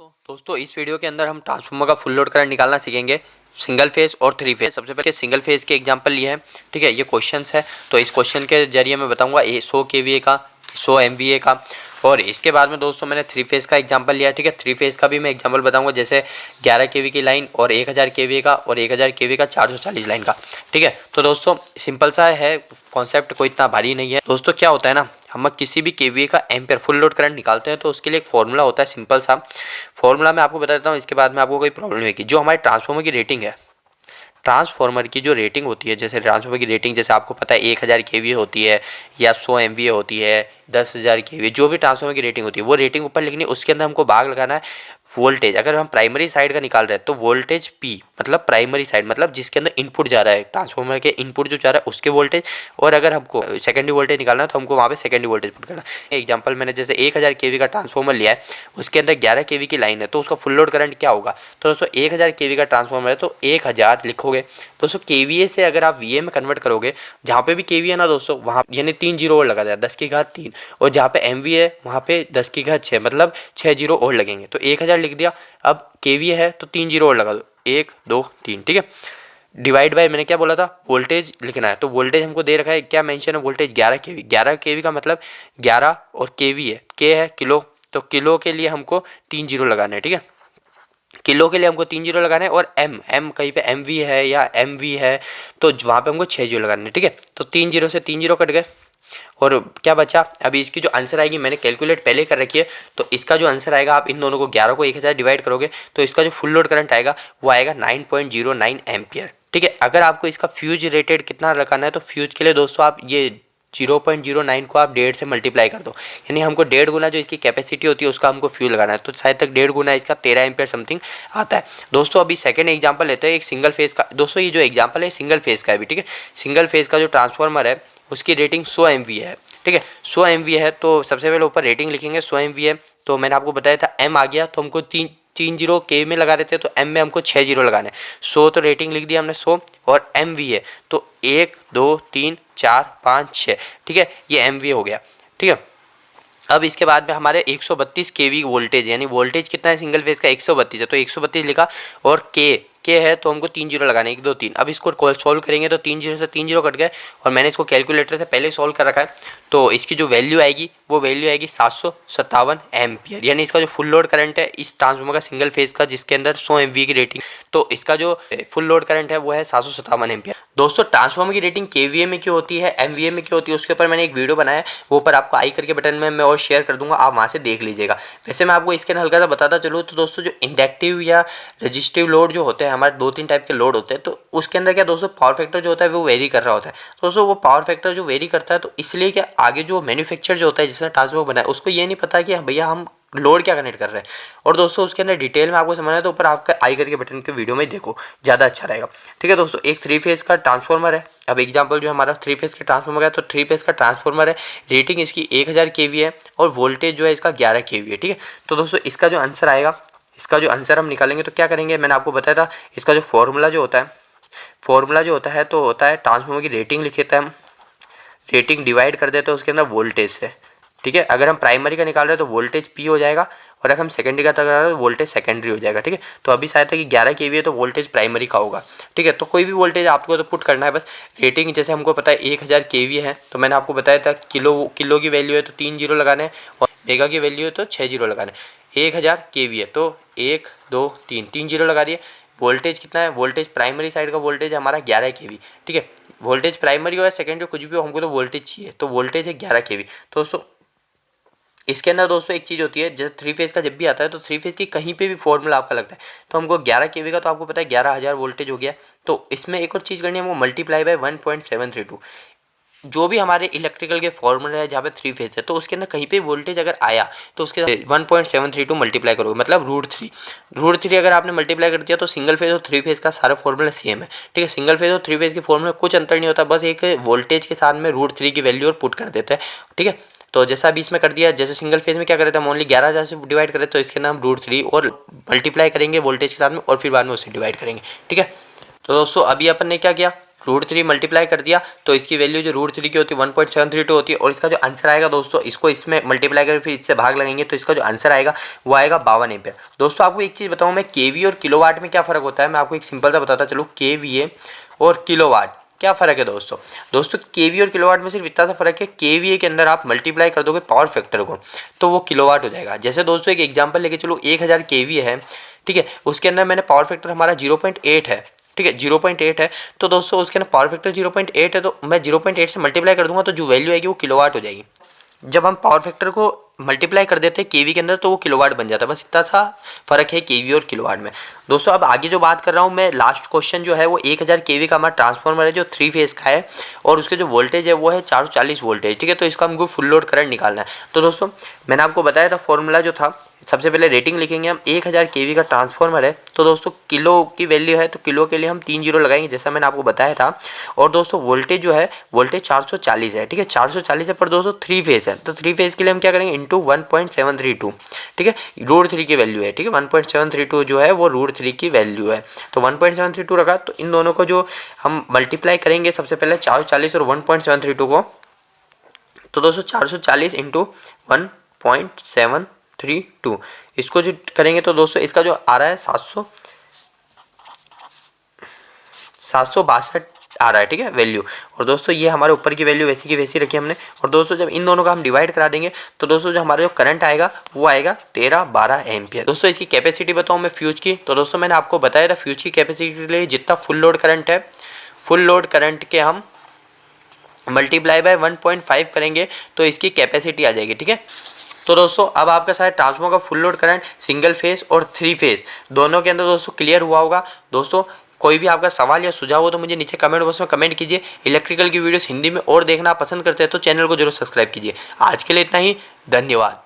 तो दोस्तों इस वीडियो के अंदर हम ट्रांसफार्मर का फुल लोड करंट निकालना सीखेंगे, सिंगल फेज और थ्री फेज। सबसे पहले सिंगल फेज के एग्जांपल लिए हैं, ठीक है। ये क्वेश्चंस है, तो इस क्वेश्चन के जरिए मैं बताऊंगा 100 केवीए का, 100 एमवीए का, और इसके बाद में दोस्तों मैंने थ्री फेज का एग्जांपल लिया, ठीक है। थ्री फेज का भी मैं एग्जांपल बताऊंगा, जैसे 11 केवी की लाइन और 1000 केवीए का और 1000 केवी का 440 लाइन का, ठीक है। तो दोस्तों सिंपल सा है कॉन्सेप्ट, कोई इतना भारी नहीं है। दोस्तों क्या होता है ना, हम किसी भी केवीए का एम्पेयर फुल लोड करंट निकालते हैं तो उसके लिए एक फॉर्मूला होता है, सिंपल सा फॉर्मूला मैं आपको बता देता हूँ। इसके बाद में आपको कोई प्रॉब्लम नहीं होगी। जो हमारे ट्रांसफार्मर की रेटिंग है, ट्रांसफार्मर की जो रेटिंग होती है, जैसे ट्रांसफार्मर की रेटिंग जैसे आपको पता है 1000 केवीए होती है या 100 एमवीए होती है, 10,000 केवीए, जो भी ट्रांसफार्मर की रेटिंग होती है वो रेटिंग ऊपर लिखनी है। उसके अंदर हमको भाग लगाना है वोल्टेज। अगर हम प्राइमरी साइड का निकाल रहे हैं तो वोल्टेज पी मतलब प्राइमरी साइड, मतलब जिसके अंदर इनपुट जा रहा है, ट्रांसफार्मर के इनपुट जो जा रहा है उसके वोल्टेज। और अगर हमको सेकेंडरी वोल्टेज निकालना है तो हमको वहाँ पे सेकेंडरी वोल्टेज पुट करना है। एग्जांपल मैंने जैसे 1000 केवी का ट्रांसफार्मर लिया है, उसके अंदर 11 केवी की लाइन है, तो उसका फुल लोड करंट क्या होगा। तो दोस्तों 1000 केवी का ट्रांसफार्मर है तो 1000 लिखोगे। दोस्तों केवीए से अगर आप वीए में कन्वर्ट करोगे, जहाँ पे भी केवी है ना दोस्तों, वहाँ यानी 3 जीरो और लगा देगा, 10 की घात 3, और जहाँ पे एमवी है वहाँ पे 10 की घात 6, मतलब 6 जीरो और लगेंगे। तो 1000 लिख दिया। अब केवी है तो 3 जीरो और लगा दो, 1 2 3, ठीक है। डिवाइड बाय, मैंने क्या बोला था, वोल्टेज लिखना है। तो वोल्टेज हमको दे रखा है, क्या मेंशन है, वोल्टेज 11 केवी। 11 केवी का मतलब 11 और केवी है, के है किलो, तो किलो के लिए हमको 3 जीरो लगाना है, ठीक है। किलो के लिए हमको 3 जीरो लगाना है। और एम कहीं पे एम वी है या एम वी है तो वहाँ पे हमको 6 जीरो लगाने हैं, ठीक है। तो 3 जीरो से 3 जीरो कट गए और क्या बचा। अभी इसकी जो आंसर आएगी, मैंने कैलकुलेट पहले कर रखी है, तो इसका जो आंसर आएगा, आप इन दोनों को 11 को 1000 डिवाइड करोगे तो इसका जो फुल लोड करंट आएगा वो आएगा 9.09 एम्पियर, ठीक है। अगर आपको इसका फ्यूज रेटेड कितना लगाना है तो फ्यूज के लिए दोस्तों आप ये 0.09 को आप 1.5 से मल्टीप्लाई कर दो, यानी हमको 1.5 गुना जो इसकी कैपेसिटी होती है उसका हमको फ्यूल लगाना है, तो शायद तक 1.5 गुना इसका 13 एम्पियर समथिंग आता है। दोस्तों अभी सेकंड एग्जांपल लेते हैं, एक सिंगल फेज का। दोस्तों ये जो एग्जांपल है सिंगल फेज का है भी, ठीक है। सिंगल फेज का जो ट्रांसफार्मर है उसकी रेटिंग 100 एमवी है, ठीक है। 100 एमवी है तो सबसे पहले ऊपर रेटिंग लिखेंगे, 100 एमवी है। तो मैंने आपको बताया था एम आ गया तो हमको तीन जीरो के में लगा रहे थे, तो एम में हमको 6 जीरो लगाने। 100 तो रेटिंग लिख दिया हमने 100, और एम वी है तो 1 2 3 4 5 6, ठीक है। ये एम वी हो गया, ठीक है। अब इसके बाद में हमारे 132 केवी वोल्टेज, यानी वोल्टेज कितना है सिंगल फेज का 132 है, तो 132 लिखा। और के है तो हमको 3 जीरो लगाने, 1 2 3। अब इसको सॉल्व करेंगे तो 3 जीरो से 3 जीरो कट गए, और मैंने इसको कैलकुलेटर से पहले सॉल्व कर रखा है। तो इसकी जो वैल्यू आएगी वो वैल्यू आएगी 757 एम्पियर, यानी इसका जो फुल लोड करंट है इस ट्रांसफार्मर का सिंगल फेज का, जिसके अंदर 100 एमवी की रेटिंग, तो इसका जो फुल लोड करंट है वो है 757 एम्पियर। दोस्तों ट्रांसफार्मर की रेटिंग केवीए में क्यों होती है, एमवीए में क्यों होती है, उसके ऊपर मैंने एक वीडियो बनाया है, वो ऊपर आपको आई करके बटन में मैं और शेयर कर दूंगा, आप वहाँ से देख लीजिएगा। वैसे मैं आपको इसके हल्का सा बताता चलूँ तो दोस्तों जो इंडक्टिव या रजिस्टिव लोड जो होते हैं, हमारे 2-3 टाइप के लोड होते हैं, तो उसके अंदर क्या दोस्तों पावर फैक्टर जो होता है वो वेरी कर रहा होता है। दोस्तों वो पावर फैक्टर जो वेरी करता है तो इसलिए क्या आगे जो मैन्युफैक्चर जो होता है जिसने ट्रांसफार्मर बनाया उसको ये नहीं पता कि भैया हम लोड क्या कनेक्ट कर रहे हैं। और दोस्तों उसके अंदर डिटेल में आपको समझना है तो ऊपर आपका आई करके बटन के वीडियो में देखो, ज़्यादा अच्छा रहेगा, ठीक है। दोस्तों एक 3 फेज का ट्रांसफार्मर है। अब एग्जांपल जो हमारा 3 फेज के ट्रांसफार्मर है, तो 3 फेज का ट्रांसफार्मर है, रेटिंग इसकी 1000 केवी है और वोल्टेज जो है इसका 11 केवी है, ठीक है। तो दोस्तों इसका जो आंसर आएगा, इसका जो आंसर हम निकालेंगे तो क्या करेंगे, मैंने आपको बताया था इसका जो फॉर्मूला जो होता है तो होता है ट्रांसफार्मर की रेटिंग लिख देते हैं हम, रेटिंग डिवाइड कर देते हैं उसके अंदर वोल्टेज से, ठीक है। अगर हम प्राइमरी का निकाल रहे हैं तो वोल्टेज पी हो जाएगा, और अगर हम सेकेंडरी का निकाल रहे हैं तो वोल्टेज सेकेंडरी हो जाएगा, ठीक है। तो अभी शायद है कि 11 केवी है तो वोल्टेज प्राइमरी का होगा, ठीक है। तो कोई भी वोल्टेज आपको तो पुट करना है बस। रेटिंग जैसे हमको पता है 1000 केवी है, तो मैंने आपको बताया था किलो की वैल्यू है तो 3 जीरो लगाने, और मेगा की वैल्यू है तो 6 जीरो लगाने। 1000 केवी है तो 1 2 3 जीरो लगा दिए। वोल्टेज कितना है, वोल्टेज प्राइमरी साइड का वोल्टेज हमारा 11 केवी, ठीक है। वोल्टेज प्राइमरी हो या सेकेंडरी कुछ भी हो, हमको तो वोल्टेज चाहिए, तो वोल्टेज है 11 केवी। तो दोस्तों इसके अंदर दोस्तों एक चीज़ होती है, जैसे 3 फेज का जब भी आता है तो 3 फेज की कहीं पे भी फॉर्मूला आपका लगता है, तो हमको 11 केवी का तो आपको पता है 11,000 वोल्टेज हो गया। तो इसमें एक और चीज़ करनी है, हमको मल्टीप्लाई बाय 1.732, जो भी हमारे इलेक्ट्रिकल के फॉर्मूला है जहाँ पे 3 फेज है, तो उसके अंदर कहीं पे वोल्टेज अगर आया तो उसके 1.732 मल्टीप्लाई करोगे, मतलब √3 अगर आपने मल्टीप्लाई कर दिया तो सिंगल फेज और 3 फेज का सारा फॉर्मूला सेम है, ठीक है। सिंगल फेज और 3 फेज के फॉर्मूले में कुछ अंतर नहीं होता, बस एक वोल्टेज के साथ में √3 की वैल्यू और पुट कर देते हैं, ठीक है। तो जैसा अभी इसमें कर दिया, जैसे सिंगल फेज में क्या कर रहे थे, ओनली 11,000 से डिवाइड करें, तो इसके नाम √3 और मल्टीप्लाई करेंगे वोल्टेज के साथ में, और फिर बाद में उससे डिवाइड करेंगे, ठीक है। तो दोस्तों अभी अपन ने क्या किया, √3 मल्टीप्लाई कर दिया तो इसकी वैल्यू जो √3 की होती है 1.732 होती है। और इसका जो आंसर आएगा दोस्तों, इसको इसमें मल्टीप्लाई कर फिर इससे भाग लगेंगे तो इसका जो आंसर आएगा वो आएगा 52 एम्पियर। दोस्तों आपको एक चीज़ बताऊँ मैं, केवी और किलोवाट में क्या फ़र्क होता है, मैं आपको एक सिंपल सा बताता चलूँ। केवीए और किलोवाट क्या फ़र्क है दोस्तों केवी और किलोवाट में सिर्फ इतना सा फ़र्क है, केवीए के अंदर आप मल्टीप्लाई कर दोगे पावर फैक्टर को तो वो किलोवाट हो जाएगा। जैसे दोस्तों एक एग्जांपल लेके चलो, 1000 केवी है, ठीक है, उसके अंदर मैंने पावर फैक्टर हमारा 0.8 है, ठीक है 0.8 है, तो दोस्तों उसके अंदर पावर फैक्टर 0.8 है तो मैं 0.8 से मल्टीप्लाई कर दूंगा तो जो वैल्यू आएगी वो किलोवाट हो जाएगी। जब हम पावर फैक्टर को मल्टीप्लाई कर देते हैं केवी के अंदर तो वो किलोवाट बन जाता है। बस इतना सा फर्क है केवी और किलोवाट में। दोस्तों अब आगे जो बात कर रहा हूँ मैं, लास्ट क्वेश्चन जो है वो 1000 केवी का हमारा ट्रांसफार्मर है जो 3 फेज का है और उसके जो वोल्टेज है वो है 440 वोल्टेज, ठीक है। तो इसका हमको फुल लोड करंट निकालना है। तो दोस्तों मैंने आपको बताया था फॉर्मूला जो था, सबसे पहले रेटिंग लिखेंगे हम। 1000 केवी का ट्रांसफार्मर है तो दोस्तों किलो की वैल्यू है तो किलो के लिए हम 3 जीरो लगाएंगे जैसा मैंने आपको बताया था। और दोस्तों वोल्टेज जो है वोल्टेज 440 है, ठीक है 440 है, पर दोस्तों 3 फेज है तो 3 फेज के लिए हम क्या करेंगे इंटू 1.732, ठीक है √3 की वैल्यू है, ठीक है 1.732 जो है वो √3 की वैल्यू है। तो 1.732 रखा तो इन दोनों को जो हम मल्टीप्लाई करेंगे सबसे पहले 440 और 1.732 को, तो दोस्तों 440 इंटू 1.732 इसको जो करेंगे तो दोस्तों इसका जो आ रहा है 762 आ रहा है, ठीक है वैल्यू। और दोस्तों ये हमारे ऊपर की वैल्यू वैसी की वैसी रखी हमने। और दोस्तों जब इन दोनों का हम डिवाइड करा देंगे तो दोस्तों जो हमारा जो करंट आएगा वो आएगा 13-12 एम्पियर। दोस्तों इसकी कैपेसिटी बताऊँ मैं फ्यूज की, तो दोस्तों मैंने आपको बताया था फ्यूज की कैपेसिटी के लिए जितना फुल लोड करंट है, फुल लोड करंट के हम मल्टीप्लाई बाय 1.5 करेंगे तो इसकी कैपेसिटी आ जाएगी, ठीक है। तो दोस्तों अब आपका सारा ट्रांसफार्मर का full load current single phase और 3 फेज दोनों के अंदर दोस्तों क्लियर हुआ होगा। दोस्तों कोई भी आपका सवाल या सुझाव हो तो मुझे नीचे कमेंट बॉक्स में कमेंट कीजिए। इलेक्ट्रिकल की वीडियोस हिंदी में और देखना पसंद करते हैं तो चैनल को जरूर सब्सक्राइब कीजिए। आज के लिए इतना ही, धन्यवाद।